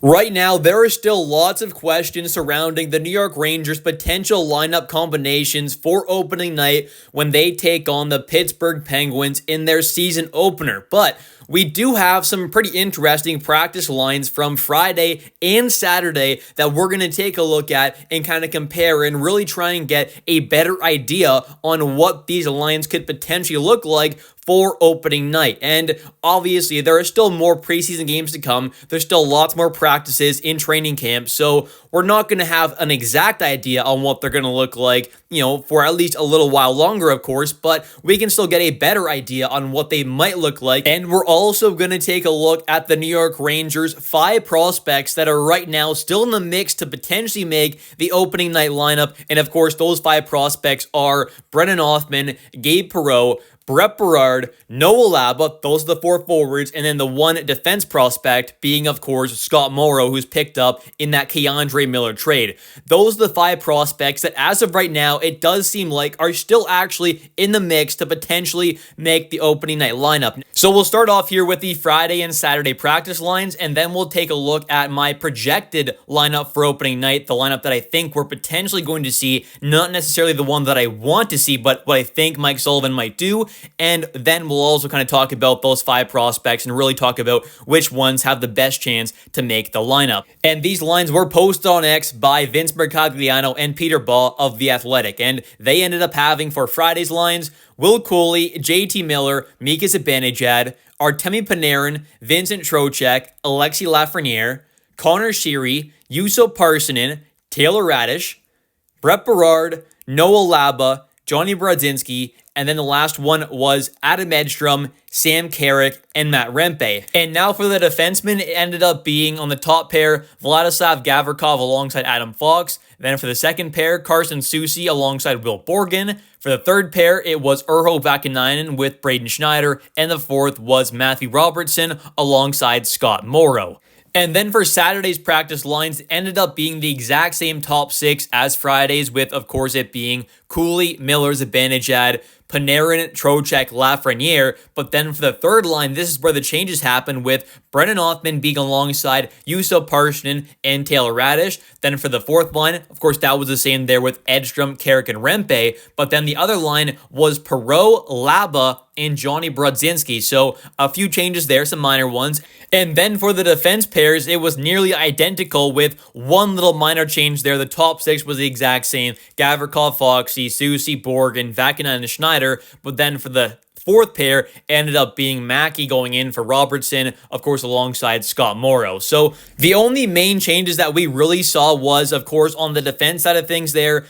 Right now, there are still lots of questions surrounding the New York Rangers' potential lineup combinations for opening night when they take on the Pittsburgh Penguins in their season opener. But we do have some pretty interesting practice lines from Friday and Saturday that we're going to take a look at and kind of compare and really try and get a better idea on what these lines could potentially look like for opening night. And obviously, there are still more preseason games to come. There's still lots more practices in training camp, so we're not going to have an exact idea on what they're going to look like, for at least a little while longer, of course, but we can still get a better idea on what they might look like. And we're also going to take a look at the New York Rangers' 5 prospects that are right now still in the mix to potentially make the opening night lineup. And of course, those 5 prospects are Brennan Othmann, Gabe Perreault, Brett Berard, Noah Laba, those are the 4 forwards, and then the 1 defense prospect being, of course, Scott Morrow, who's picked up in that Keandre Miller trade. Those are the 5 prospects that, as of right now, it does seem like are still actually in the mix to potentially make the opening night lineup. So we'll start off here with the Friday and Saturday practice lines, and then we'll take a look at my projected lineup for opening night, the lineup that I think we're potentially going to see, not necessarily the one that I want to see, but what I think Mike Sullivan might do. And then we'll also kind of talk about those 5 prospects and really talk about which ones have the best chance to make the lineup. And these lines were posted on X by Vince Mercagliano and Peter Baugh of The Athletic. And they ended up having for Friday's lines, Will Cooley, JT Miller, Mika Zibanejad, Artemi Panarin, Vincent Trocheck, Alexi Lafreniere, Connor Sheary, Juuso Parssinen, Taylor Radish, Brett Berard, Noah Laba, Johnny Brodzinski, and then the last one was Adam Edstrom, Sam Carrick, and Matt Rempe. And now for the defensemen, it ended up being on the top pair, Vladislav Gavrikov alongside Adam Fox. Then for the second pair, Carson Soucy alongside Will Borgen. For the third pair, it was Urho Vakanainen with Braden Schneider. And the fourth was Matthew Robertson alongside Scott Morrow. And then for Saturday's practice lines, it ended up being the exact same top 6 as Friday's, with, of course, it being Cooley, Miller, Zibanejad, Panarin, Trocheck, Lafreniere. But then for the third line, this is where the changes happen, with Brennan Othmann being alongside Juuso Parssinen and Taylor Radish. Then for the fourth line, of course, that was the same there with Edstrom, Carrick, and Rempe. But then the other line was Perreault, Laba, and Johnny Brodzinski. So a few changes there, some minor ones. And then for the defense pairs, it was nearly identical with one little minor change there. The top 6 was the exact same. Gavrikov, Foxy, Soucy, Borgen, Vakanainen, and Schneider. But then for the fourth pair ended up being Mackey going in for Robertson, of course, alongside Scott Morrow. So the only main changes that we really saw was, of course, on the defense side of things there.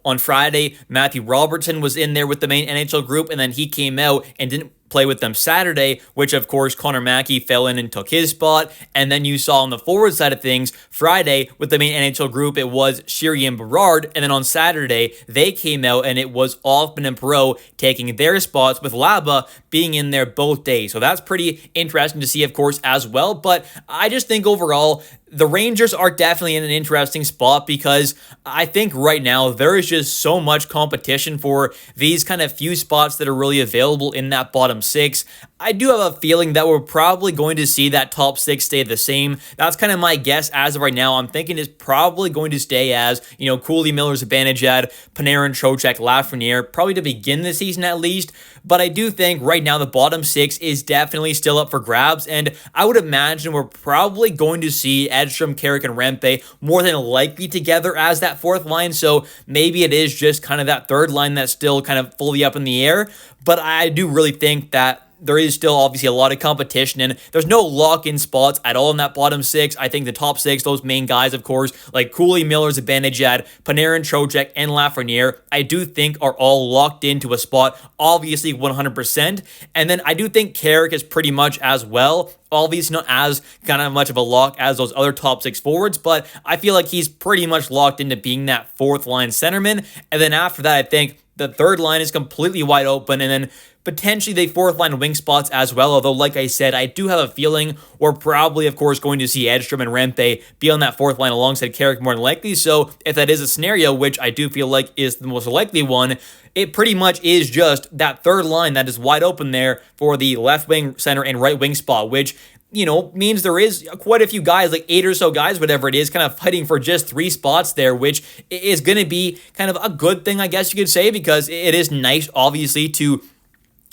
On Friday, Matthew Robertson was in there with the main NHL group, and then he came out and didn't play with them Saturday, which of course Connor Mackey fell in and took his spot. And then you saw on the forward side of things, Friday with the main NHL group, it was Sheary and Berard. And then on Saturday, they came out and it was Othmann and Perreault taking their spots, with Laba being in there both days. So that's pretty interesting to see, of course, as well. But I just think overall, the Rangers are definitely in an interesting spot, because I think right now there is just so much competition for these kind of few spots that are really available in that bottom 6. I do have a feeling that we're probably going to see that top 6 stay the same. That's kind of my guess as of right now. I'm thinking it's probably going to stay as, Cooley, Miller, Zibanejad, Panarin, Trocheck, Lafreniere, probably to begin the season at least. But I do think right now the bottom 6 is definitely still up for grabs, and I would imagine we're probably going to see Edstrom, Carrick, and Rempe more than likely together as that fourth line. So maybe it is just kind of that third line that's still kind of fully up in the air. But I do really think that there is still obviously a lot of competition, and there's no lock-in spots at all in that bottom 6. I think the top 6, those main guys, of course, like Cooley, Miller, Zibanejad, Panarin, Trocheck, and Lafreniere, I do think are all locked into a spot, obviously 100%. And then I do think Carrick is pretty much as well. Obviously not as kind of much of a lock as those other top 6 forwards, but I feel like he's pretty much locked into being that fourth line centerman. And then after that, I think the third line is completely wide open, and then potentially the fourth line wing spots as well. Although, like I said, I do have a feeling we're probably, of course, going to see Edstrom and Rempe be on that fourth line alongside Carrick more than likely. So if that is a scenario, which I do feel like is the most likely one, it pretty much is just that third line that is wide open there for the left wing, center, and right wing spot, which means there is quite a few guys, like 8 or so guys, whatever it is, kind of fighting for just 3 spots there, which is going to be kind of a good thing, I guess you could say, because it is nice, obviously, to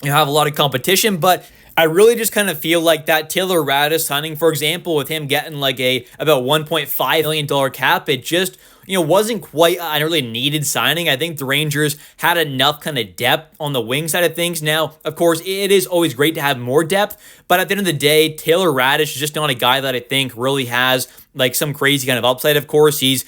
have a lot of competition. But I really just kind of feel like that Taylor Radish signing, for example, with him getting like about $1.5 million cap, it just wasn't quite a really needed signing. I think the Rangers had enough kind of depth on the wing side of things. Now, of course, it is always great to have more depth, but at the end of the day, Taylor Radish is just not a guy that I think really has like some crazy kind of upside. Of course, he's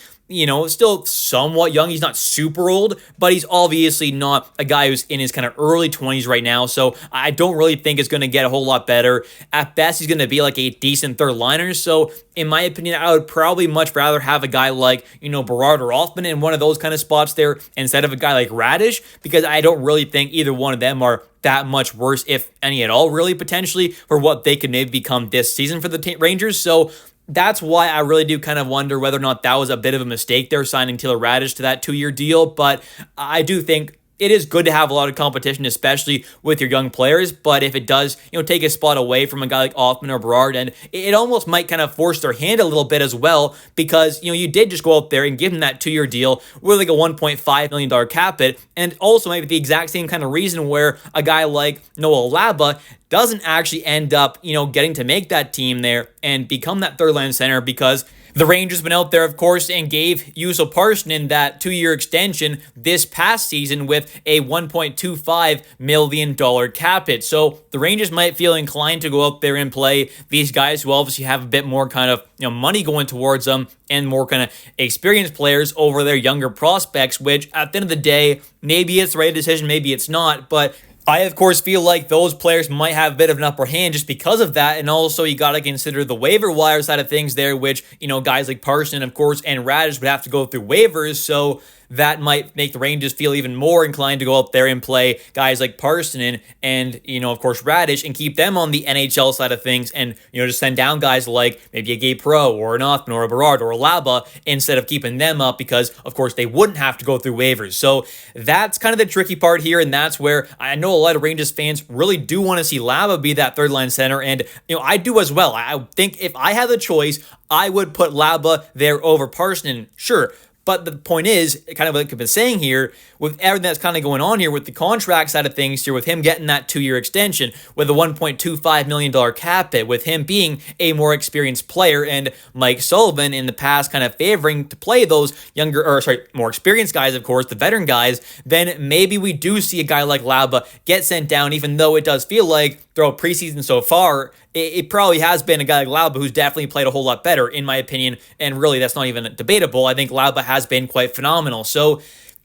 still somewhat young. He's not super old, but he's obviously not a guy who's in his kind of early 20s right now. So I don't really think it's going to get a whole lot better. At best, he's going to be like a decent third liner. So in my opinion, I would probably much rather have a guy like, Berard or Othmann in one of those kind of spots there instead of a guy like Radish, because I don't really think either one of them are that much worse, if any at all, really, potentially, for what they could maybe become this season for the Rangers. So that's why I really do kind of wonder whether or not that was a bit of a mistake there, signing Taylor Radish to that 2-year deal. But I do think it is good to have a lot of competition, especially with your young players. But if it does, take a spot away from a guy like Othmann or Berard, and it almost might kind of force their hand a little bit as well, because, you did just go out there and give him that 2-year deal with like a $1.5 million cap hit. And also maybe the exact same kind of reason where a guy like Noah Laba doesn't actually end up, getting to make that team there and become that third line center, because the Rangers went out there, of course, and gave Juuso Parssinen that 2-year extension this past season with a $1.25 million cap hit. So the Rangers might feel inclined to go out there and play these guys who obviously have a bit more kind of money going towards them and more kind of experienced players over their younger prospects, which at the end of the day, maybe it's the right decision, maybe it's not, but I, of course, feel like those players might have a bit of an upper hand just because of that. And also, you got to consider the waiver wire side of things there, which, guys like Parson, of course, and Radish would have to go through waivers. So that might make the Rangers feel even more inclined to go out there and play guys like Parson and of course, Radish, and keep them on the NHL side of things, and, just send down guys like maybe a Gabe Pro or an Othmann or a Berard or a Laba instead of keeping them up, because, of course, they wouldn't have to go through waivers. So that's kind of the tricky part here, and that's where I know a lot of Rangers fans really do want to see Laba be that third line center, and, I do as well. I think if I had the choice, I would put Laba there over Parson, sure. But the point is, kind of like I've been saying here, with everything that's kind of going on here with the contract side of things here, with him getting that 2-year extension, with a $1.25 million cap hit, with him being a more experienced player, and Mike Sullivan in the past kind of favoring to play those more experienced guys, of course, the veteran guys, then maybe we do see a guy like Laba get sent down, even though it does feel like throughout preseason so far, it probably has been a guy like Laba who's definitely played a whole lot better, in my opinion, and really that's not even debatable. I think Laba has been quite phenomenal. So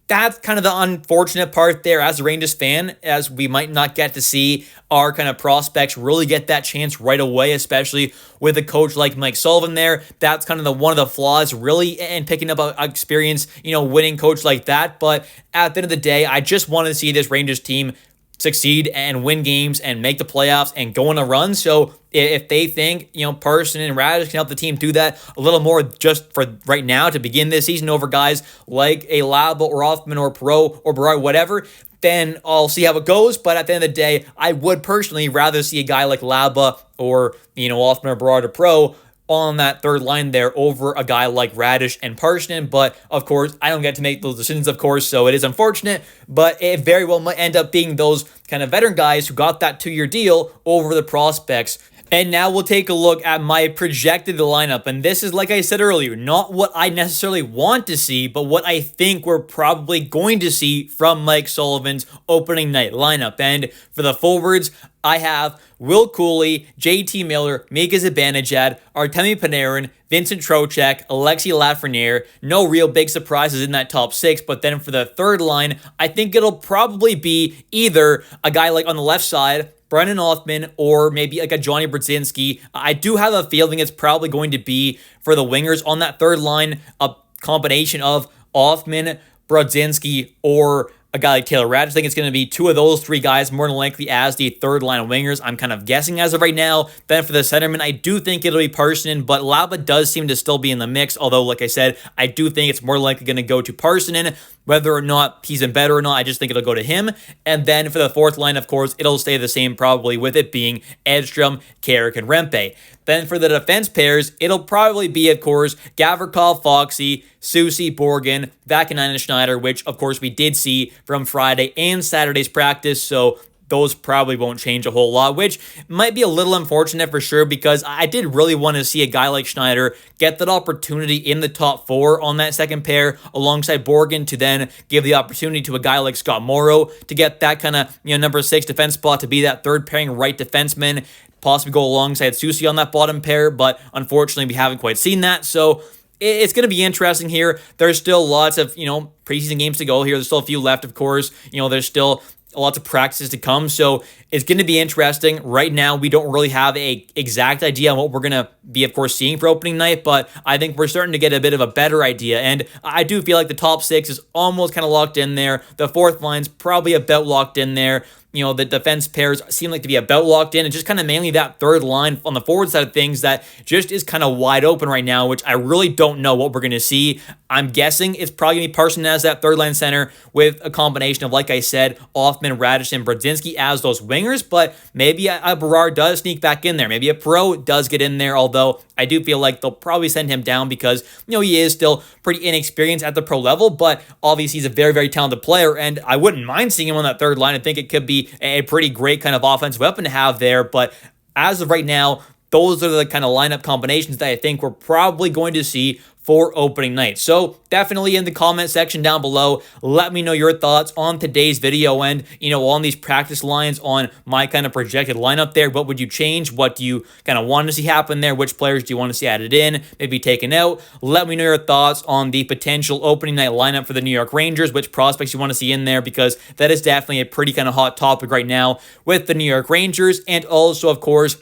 that's kind of the unfortunate part there as a Rangers fan, as we might not get to see our kind of prospects really get that chance right away, especially with a coach like Mike Sullivan there. That's kind of one of the flaws really in picking up an experienced, winning coach like that. But at the end of the day, I just want to see this Rangers team succeed and win games and make the playoffs and go on a run. So if they think, Parson and Radish can help the team do that a little more just for right now to begin this season over guys like a Laba or Othmann or Perreault or Berard, whatever, then I'll see how it goes. But at the end of the day, I would personally rather see a guy like Laba or, Othmann or Berard or Perreault on that third line there over a guy like Radish and Parson. But of course, I don't get to make those decisions, of course, so it is unfortunate, but it very well might end up being those kind of veteran guys who got that 2-year deal over the prospects. And now we'll take a look at my projected lineup. And this is, like I said earlier, not what I necessarily want to see, but what I think we're probably going to see from Mike Sullivan's opening night lineup. And for the forwards, I have Will Cooley, JT Miller, Mika Zibanejad, Artemi Panarin, Vincent Trocheck, Alexei Lafreniere. No real big surprises in that top 6, but then for the third line, I think it'll probably be either a guy like on the left side, Brennan Othmann, or maybe like a Johnny Brodzinski. I do have a feeling it's probably going to be, for the wingers on that third line, a combination of Othmann, Brodzinski, or a guy like Taylor Radish. I think it's going to be 2 of those 3 guys, more than likely, as the third line of wingers. I'm kind of guessing as of right now. Then for the centerman, I do think it'll be Parson, but Laba does seem to still be in the mix. Although, like I said, I do think it's more likely going to go to Parson. Whether or not he's been better or not, I just think it'll go to him. And then for the fourth line, of course, it'll stay the same probably, with it being Edstrom, Carrick, and Rempe. Then for the defense pairs, it'll probably be, of course, Gavrikov, Foxy, Soucy, Borgen, Vakanainen, and Schneider, which, of course, we did see from Friday and Saturday's practice, so those probably won't change a whole lot, which might be a little unfortunate for sure, because I did really want to see a guy like Schneider get that opportunity in the top four on that second pair alongside Borgen, to then give the opportunity to a guy like Scott Morrow to get that kind of, number 6 defense spot, to be that third pairing right defenseman, possibly go alongside Soucy on that bottom pair, but unfortunately we haven't quite seen that. So it's going to be interesting here. There's still lots of, preseason games to go here. There's still a few left, of course. There's still lots of practices to come, so it's going to be interesting. Right now, we don't really have a exact idea on what we're going to be, of course, seeing for opening night, but I think we're starting to get a bit of a better idea, and I do feel like the top 6 is almost kind of locked in there. The fourth line's probably about locked in there. The defense pairs seem like to be about locked in. It's just kind of mainly that third line on the forward side of things that just is kind of wide open right now, which I really don't know what we're going to see. I'm guessing it's probably going to be Parson as that third line center, with a combination of, like I said, Offman, Radish, and Brodzinski as those wingers, but maybe a Berard does sneak back in there. Maybe a Pro does get in there, although I do feel like they'll probably send him down because, he is still pretty inexperienced at the pro level, but obviously he's a very, very talented player, and I wouldn't mind seeing him on that third line. I think it could be a pretty great kind of offensive weapon to have there, but as of right now, those are the kind of lineup combinations that I think we're probably going to see for opening night. So definitely in the comment section down below, let me know your thoughts on today's video and, on these practice lines, on my kind of projected lineup there. What would you change? What do you kind of want to see happen there? Which players do you want to see added in, maybe taken out? Let me know your thoughts on the potential opening night lineup for the New York Rangers, which prospects you want to see in there, because that is definitely a pretty kind of hot topic right now with the New York Rangers. And also, of course,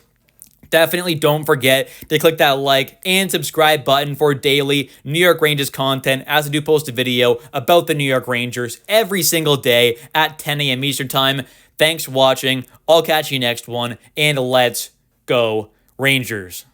definitely don't forget to click that like and subscribe button for daily New York Rangers content, as I do post a video about the New York Rangers every single day at 10 a.m. Eastern Time. Thanks for watching. I'll catch you next one, and let's go Rangers.